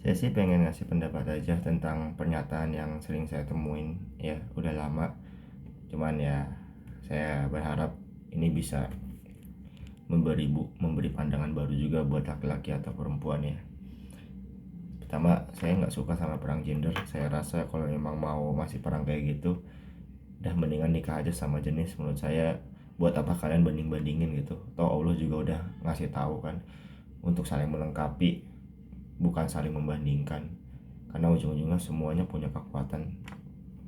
Saya sih pengen ngasih pendapat aja tentang pernyataan yang sering saya temuin ya udah lama. Cuman ya saya berharap ini bisa memberi pandangan baru juga buat laki-laki atau perempuan ya. Pertama, saya nggak suka sama perang gender. Saya rasa kalau memang mau masih perang kayak gitu, udah mendingan nikah aja sama jenis. Menurut saya, buat apa kalian banding-bandingin gitu? Toh Allah juga udah ngasih tahu kan, untuk saling melengkapi, bukan saling membandingkan. Karena ujung-ujungnya semuanya punya kekuatan,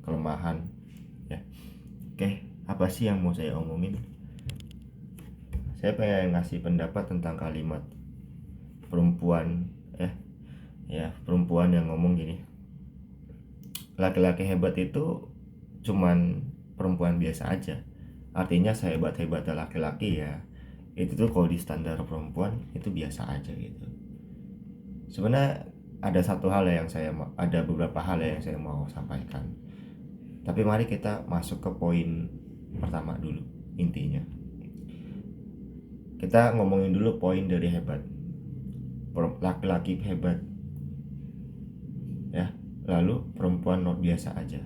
kelemahan ya. Oke, apa sih yang mau saya omongin? Saya pengen ngasih pendapat tentang kalimat perempuan perempuan yang ngomong gini, laki-laki hebat itu cuman perempuan biasa aja. Artinya sehebat-hebatnya laki-laki ya, itu tuh kalau di standar perempuan itu biasa aja gitu. Sebenarnya ada beberapa hal yang saya mau sampaikan. Tapi mari kita masuk ke poin pertama dulu. Intinya kita ngomongin dulu poin dari hebat, laki-laki hebat ya, lalu perempuan luar biasa aja.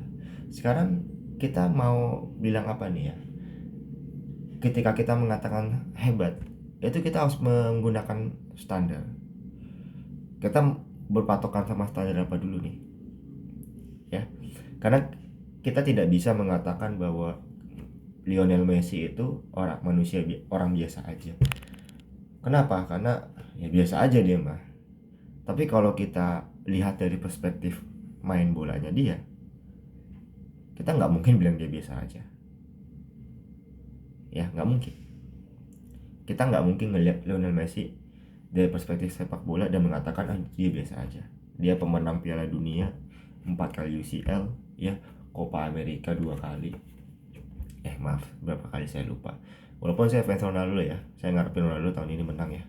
Sekarang kita mau bilang apa nih ya? Ketika kita mengatakan hebat, itu kita harus menggunakan standar. Kita berpatokan sama standar apa dulu nih ya? Karena kita tidak bisa mengatakan bahwa Lionel Messi itu orang biasa aja. Kenapa? Karena ya biasa aja dia mah. Tapi kalau kita lihat dari perspektif main bolanya dia, kita nggak mungkin bilang dia biasa aja. Ya nggak mungkin. Kita nggak mungkin ngelihat Lionel Messi dari perspektif sepak bola dan mengatakan dia biasa aja. Dia pemenang Piala Dunia 4 kali UCL, ya, Copa America 2 kali. Maaf, berapa kali saya lupa. Walaupun saya fans Ronaldo ya, saya ngarepin Ronaldo tahun ini menang ya.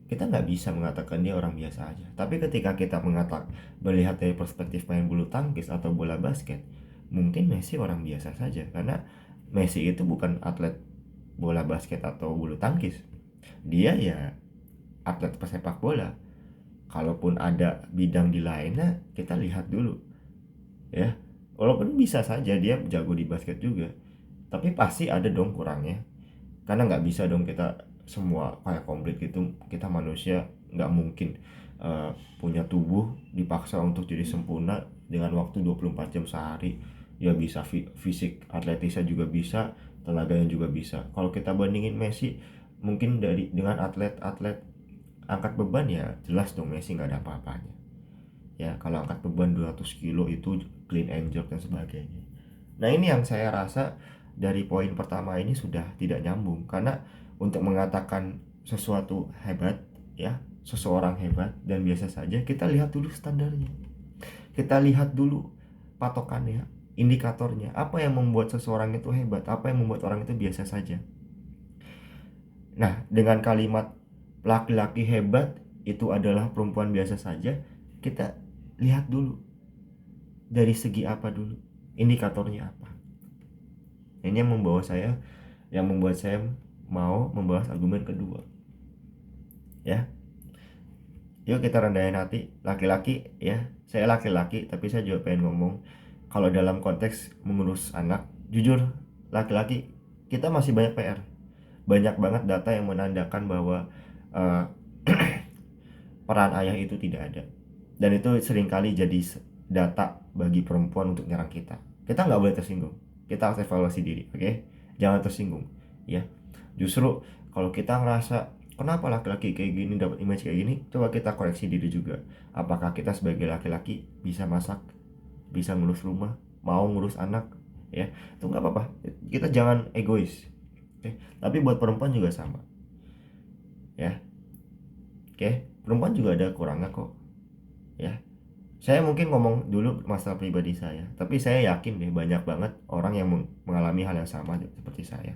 Kita nggak bisa mengatakan dia orang biasa aja. Tapi ketika kita melihat dari perspektif main bulu tangkis atau bola basket, mungkin Messi orang biasa saja. Karena Messi itu bukan atlet bola basket atau bulu tangkis. Dia ya atlet pesepak bola. Kalaupun ada bidang di lainnya, kita lihat dulu ya. Walaupun bisa saja dia jago di basket juga, tapi pasti ada dong kurangnya. Karena nggak bisa dong kita semua kayak komplit gitu. Kita manusia nggak mungkin punya tubuh dipaksa untuk jadi sempurna dengan waktu 24 jam sehari. Ya bisa fisik atletisnya juga bisa, tenaganya juga bisa. Kalau kita bandingin Messi mungkin dengan atlet-atlet angkat beban, ya jelas dong Messi nggak ada apa-apanya. Ya kalau angkat beban 200 kilo itu clean and jerk dan sebagainya. Nah ini yang saya rasa dari poin pertama ini sudah tidak nyambung. Karena untuk mengatakan sesuatu hebat ya, seseorang hebat dan biasa saja, kita lihat dulu standarnya. Kita lihat dulu patokannya, indikatornya. Apa yang membuat seseorang itu hebat, apa yang membuat orang itu biasa saja. Nah dengan kalimat laki-laki hebat itu adalah perempuan biasa saja, kita lihat dulu dari segi apa dulu, indikatornya apa. Ini yang membuat saya mau membahas argumen kedua ya. Yuk kita rendahin hati laki-laki ya. Saya laki-laki tapi saya juga pengen ngomong, kalau dalam konteks mengurus anak, jujur laki-laki kita masih banyak PR. Banyak banget data yang menandakan bahwa uh, peran ayah itu tidak ada. Dan itu seringkali jadi data bagi perempuan untuk nyerang kita. Kita nggak boleh tersinggung. Kita harus evaluasi diri, oke? Jangan tersinggung, ya. Justru kalau kita ngerasa kenapa laki-laki kayak gini dapat image kayak gini, coba kita koreksi diri juga. Apakah kita sebagai laki-laki bisa masak, bisa ngurus rumah, mau ngurus anak, ya? Itu nggak apa-apa. Kita jangan egois, oke? Tapi buat perempuan juga sama, ya. Oke, perempuan juga ada kurangnya kok, ya. Saya mungkin ngomong dulu masalah pribadi saya, tapi saya yakin deh banyak banget orang yang mengalami hal yang sama seperti saya.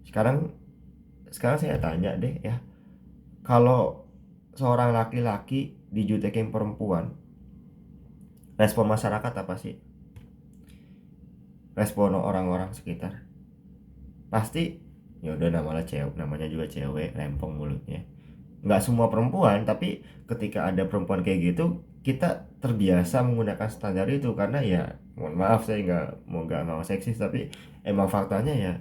Sekarang sekarang saya tanya deh ya, kalau seorang laki-laki dijutekin perempuan, respon masyarakat apa sih? Respon orang-orang sekitar pasti ya udah namanya juga cewek, rempong mulutnya. nggak semua perempuan, tapi ketika ada perempuan kayak gitu kita terbiasa menggunakan standar itu karena ya mohon maaf saya nggak mau seksis, tapi emang faktanya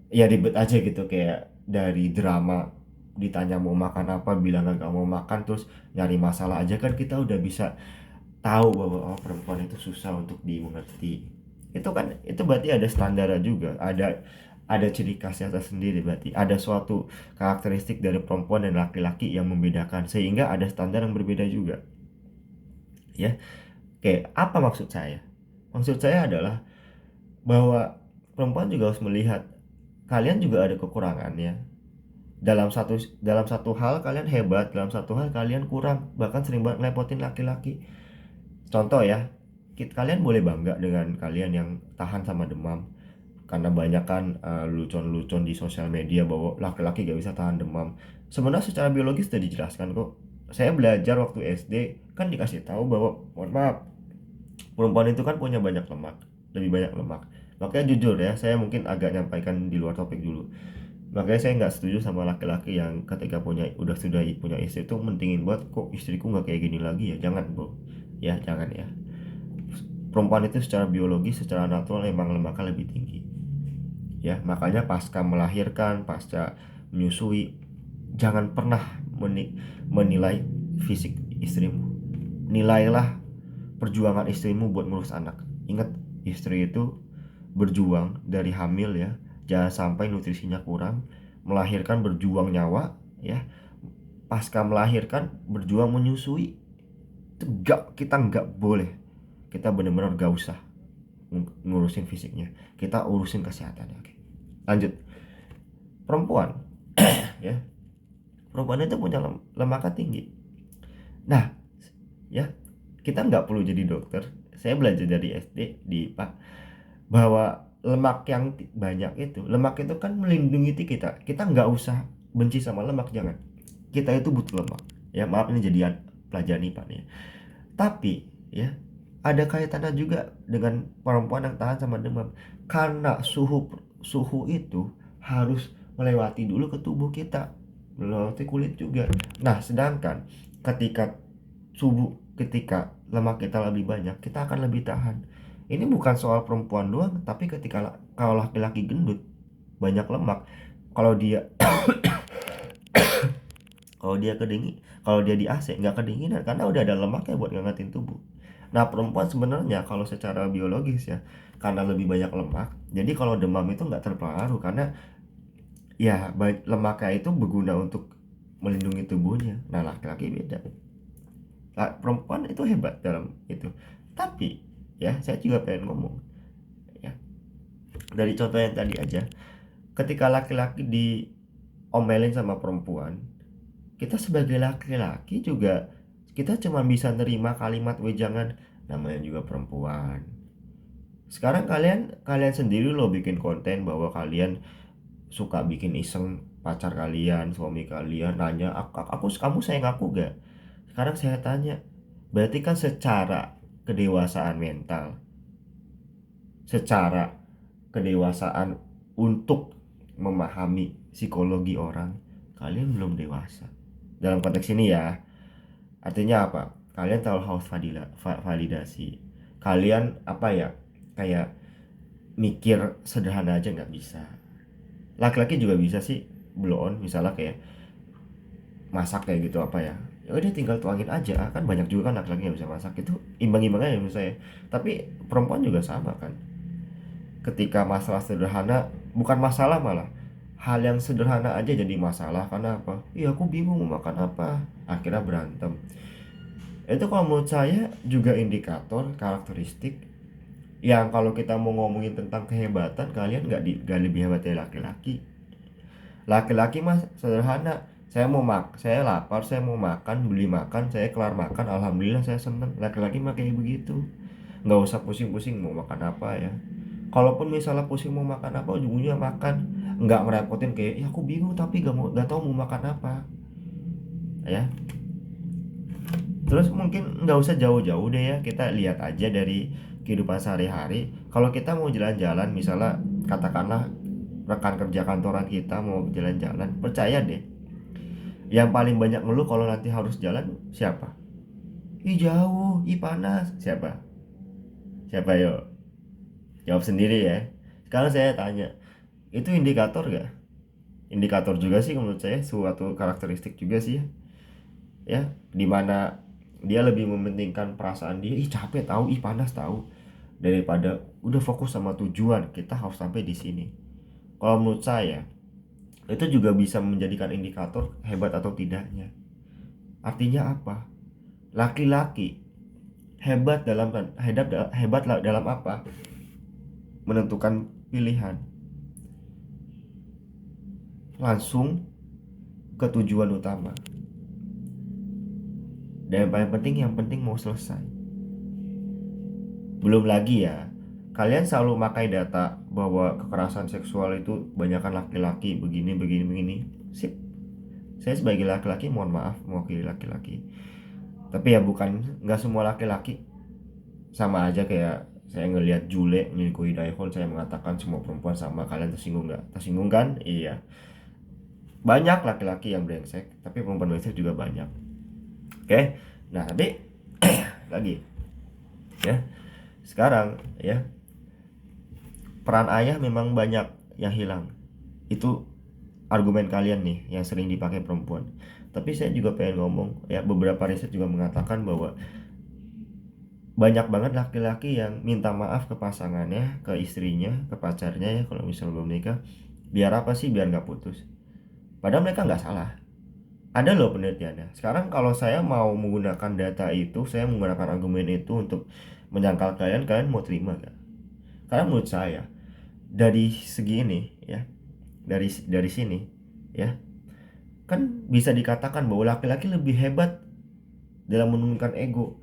ya ribet aja gitu. Kayak dari drama ditanya mau makan apa bilang nggak mau makan, terus nyari masalah aja kan kita udah bisa tahu bahwa oh, perempuan itu susah untuk dimengerti. Itu kan itu berarti ada standarnya juga, ada ciri khasnya tersendiri, berarti ada suatu karakteristik dari perempuan dan laki-laki yang membedakan sehingga ada standar yang berbeda juga ya. Kayak apa maksud saya? Maksud saya adalah bahwa perempuan juga harus melihat kalian juga ada kekurangannya. Dalam satu hal kalian hebat, dalam satu hal kalian kurang, bahkan sering banget ngelepotin laki-laki. Contoh ya, kalian boleh bangga dengan kalian yang tahan sama demam, karena banyak kan lucon-lucon di sosial media bahwa laki-laki gak bisa tahan demam. Sebenarnya secara biologis sudah dijelaskan kok. Saya belajar waktu SD kan dikasih tahu bahwa mohon maaf, perempuan itu kan punya banyak lemak, lebih banyak lemak. Makanya jujur ya, saya mungkin agak nyampaikan di luar topik dulu. Makanya saya nggak setuju sama laki-laki yang ketika sudah punya istri itu mentingin buat kok istriku nggak kayak gini lagi ya. Jangan bro, ya jangan ya. Perempuan itu secara biologis, secara natural emang lemaknya lebih tinggi ya. Makanya pasca melahirkan, pasca menyusui, jangan pernah menilai fisik istrimu. Nilailah perjuangan istrimu buat ngurus anak. Ingat, istri itu berjuang dari hamil ya, jangan sampai nutrisinya kurang, melahirkan berjuang nyawa ya, pasca melahirkan berjuang menyusui. Itu kita nggak boleh, kita benar-benar gak usah ngurusin fisiknya, kita urusin kesehatannya. Oke, lanjut. Perempuan ya, perempuan itu punya lemaknya tinggi. Nah ya, kita nggak perlu jadi dokter. Saya belajar dari SD di IPA bahwa lemak yang banyak itu, lemak itu kan melindungi kita nggak usah benci sama lemak, jangan. Kita itu butuh lemak ya, maaf ini jadi pelajaran IPA nih ya. Tapi ya ada kaitannya juga dengan perempuan yang tahan sama demam, karena suhu itu harus melewati dulu ke tubuh kita, melewati kulit juga. Nah sedangkan ketika lemak kita lebih banyak, kita akan lebih tahan. Ini bukan soal perempuan doang, tapi kalau laki-laki gendut banyak lemak, kalau dia kalau dia di AC nggak kedinginan karena udah ada lemaknya buat ngangetin tubuh. Nah perempuan sebenarnya kalau secara biologis ya, karena lebih banyak lemak, jadi kalau demam itu nggak terpengaruh karena ya lemaknya itu berguna untuk melindungi tubuhnya. Nah laki-laki beda. Perempuan itu hebat dalam itu. Tapi ya saya juga pengen ngomong ya, dari contoh yang tadi aja, ketika laki-laki diomelin sama perempuan, kita sebagai laki-laki juga kita cuma bisa nerima kalimat wejangan, namanya juga perempuan. Sekarang kalian sendiri loh bikin konten bahwa kalian suka bikin iseng pacar kalian, suami kalian nanya kamu sayang aku gak. Sekarang saya tanya, berarti kan secara kedewasaan mental, secara kedewasaan untuk memahami psikologi orang, kalian belum dewasa. Dalam konteks ini ya, artinya apa? Kalian terlalu haus validasi. Kalian apa ya, kayak mikir sederhana aja nggak bisa. Laki-laki juga bisa sih blow on, misalnya kayak masak kayak gitu apa ya, ya udah tinggal tuangin aja. Kan banyak juga kan laki-laki yang bisa masak, itu imbang-imbang aja menurut saya. Tapi perempuan juga sama kan, ketika masalah sederhana, bukan masalah malah, hal yang sederhana aja jadi masalah. Karena apa? Iya aku bingung mau makan apa, akhirnya berantem. Itu kalau menurut saya juga indikator karakteristik yang kalau kita mau ngomongin tentang kehebatan, kalian gak lebih hebat dari laki-laki. Laki-laki mas sederhana, saya lapar, saya mau makan, beli makan, saya kelar makan, alhamdulillah saya seneng. Laki-laki mah kayak begitu, nggak usah pusing-pusing mau makan apa ya. Kalaupun misalnya pusing mau makan apa, ujung-ujungnya makan, nggak ngerepotin kayak ya aku bingung tapi nggak tahu mau makan apa ya. Terus mungkin nggak usah jauh-jauh deh ya, kita lihat aja dari kehidupan sehari-hari. Kalau kita mau jalan-jalan, misalnya katakanlah rekan kerja kantoran kita mau jalan-jalan, percaya deh, Yang paling banyak ngeluh kalau nanti harus jalan siapa? Ih jauh, ih panas. Siapa? Siapa yuk? Jawab sendiri ya. Sekarang saya tanya, itu indikator gak? Indikator juga sih menurut saya, suatu karakteristik juga sih ya. Ya, dimana dia lebih mementingkan perasaan dia, ih capek tahu, ih panas tahu, daripada udah fokus sama tujuan kita harus sampai di sini. Kalau menurut saya itu juga bisa menjadikan indikator hebat atau tidaknya. Artinya apa? Laki-laki hebat dalam hebat dalam apa? Menentukan pilihan, langsung ke tujuan utama. Dan yang paling penting, yang penting mau selesai. Belum lagi ya, kalian selalu pakai data bahwa kekerasan seksual itu banyakkan laki-laki, begini begini begini. Sip. Saya sebagai laki-laki mohon maaf mewakili laki-laki. Tapi ya bukan nggak semua laki-laki sama aja kayak saya ngelihat Jule menyelingkuhi Daehon, saya mengatakan semua perempuan sama. Kalian tersinggung nggak? Tersinggung kan? Iya. Banyak laki-laki yang brengsek, tapi perempuan brengsek juga banyak. Oke. Nah, tapi lagi ya. Sekarang ya, peran ayah memang banyak yang hilang. Itu argumen kalian nih yang sering dipakai perempuan. Tapi saya juga pengen ngomong ya, beberapa riset juga mengatakan bahwa banyak banget laki-laki yang minta maaf ke pasangannya, ke istrinya, ke pacarnya ya kalau misalnya belum nikah. Biar apa sih? Biar nggak putus. Padahal mereka nggak salah. Ada loh penelitiannya. Sekarang kalau saya mau menggunakan data itu, saya menggunakan argumen itu untuk menyangkal kalian, kalian mau terima gak? Karena menurut saya dari segi ini ya, dari sini ya, kan bisa dikatakan bahwa laki-laki lebih hebat dalam menurunkan ego.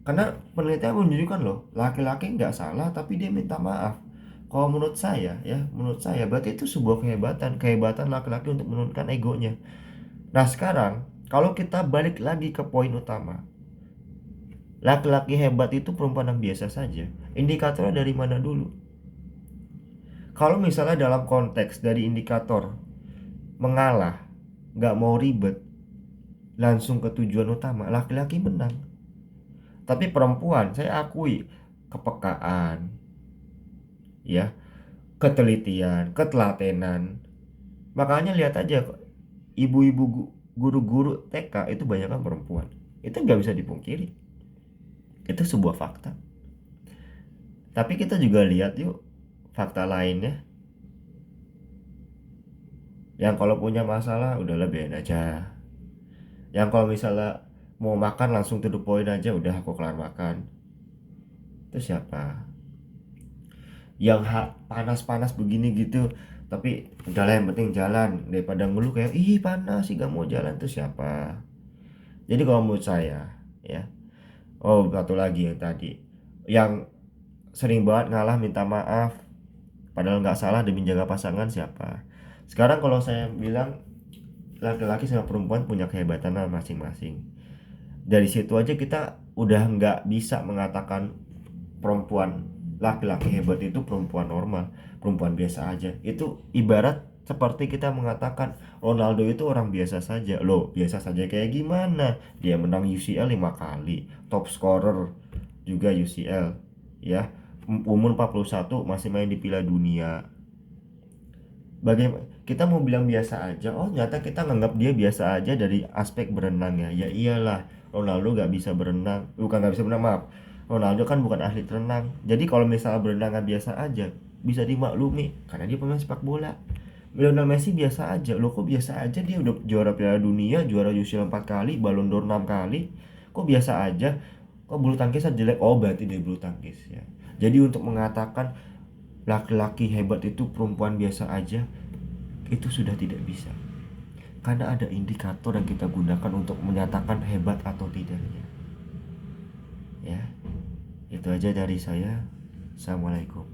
Karena penelitian menunjukkan loh, laki-laki nggak salah tapi dia minta maaf. Kalau menurut saya ya, menurut saya berarti itu sebuah kehebatan laki-laki untuk menurunkan egonya. Nah sekarang kalau kita balik lagi ke poin utama, laki-laki hebat itu perempuan yang biasa saja. Indikatornya dari mana dulu? Kalau misalnya dalam konteks dari indikator mengalah, nggak mau ribet, langsung ke tujuan utama, laki-laki menang. Tapi perempuan, saya akui kepekaan, ya, ketelitian, ketelatenan. Makanya lihat aja ibu-ibu guru-guru TK itu banyak kan perempuan. Itu nggak bisa dipungkiri. Itu sebuah fakta. Tapi kita juga lihat yuk fakta lainnya. Yang kalau punya masalah udah lebihin aja. Yang kalau misalnya mau makan langsung to the point aja, udah aku kelar makan. Itu siapa? Yang panas-panas begini gitu, tapi udahlah yang penting jalan, daripada ngeluh kayak ih panas sih gak mau jalan, tuh siapa? Jadi kalau menurut saya ya, oh satu lagi yang tadi, yang sering banget ngalah minta maaf padahal nggak salah demi jaga pasangan, siapa? Sekarang kalau saya bilang laki-laki sama perempuan punya kehebatan masing-masing. Dari situ aja kita udah nggak bisa mengatakan perempuan, laki-laki hebat itu perempuan normal, perempuan biasa aja. Itu ibarat seperti kita mengatakan Ronaldo itu orang biasa saja. Loh, biasa saja kayak gimana? Dia menang UCL 5 kali, top scorer juga UCL ya. Umur 41 masih main di Piala Dunia. Bagaimana kita mau bilang biasa aja? Oh, nyata kita nganggap dia biasa aja dari aspek berenangnya. Ya iyalah, Ronaldo gak bisa berenang, bukan gak bisa berenang, maaf, Ronaldo kan bukan ahli renang. Jadi kalau misalnya berenang gak biasa aja, bisa dimaklumi karena dia pemain sepak bola. Lionel Messi biasa aja. Loh kok biasa aja, dia udah juara Piala Dunia, juara UCL 4 kali, Ballon d'Or 6 kali. Kok biasa aja? Kok bulu tangkisnya jelek? Oh berarti dia bulu tangkis ya. Jadi untuk mengatakan laki-laki hebat itu perempuan biasa aja, itu sudah tidak bisa. Karena ada indikator yang kita gunakan untuk menyatakan hebat atau tidaknya. Ya, itu aja dari saya. Assalamualaikum.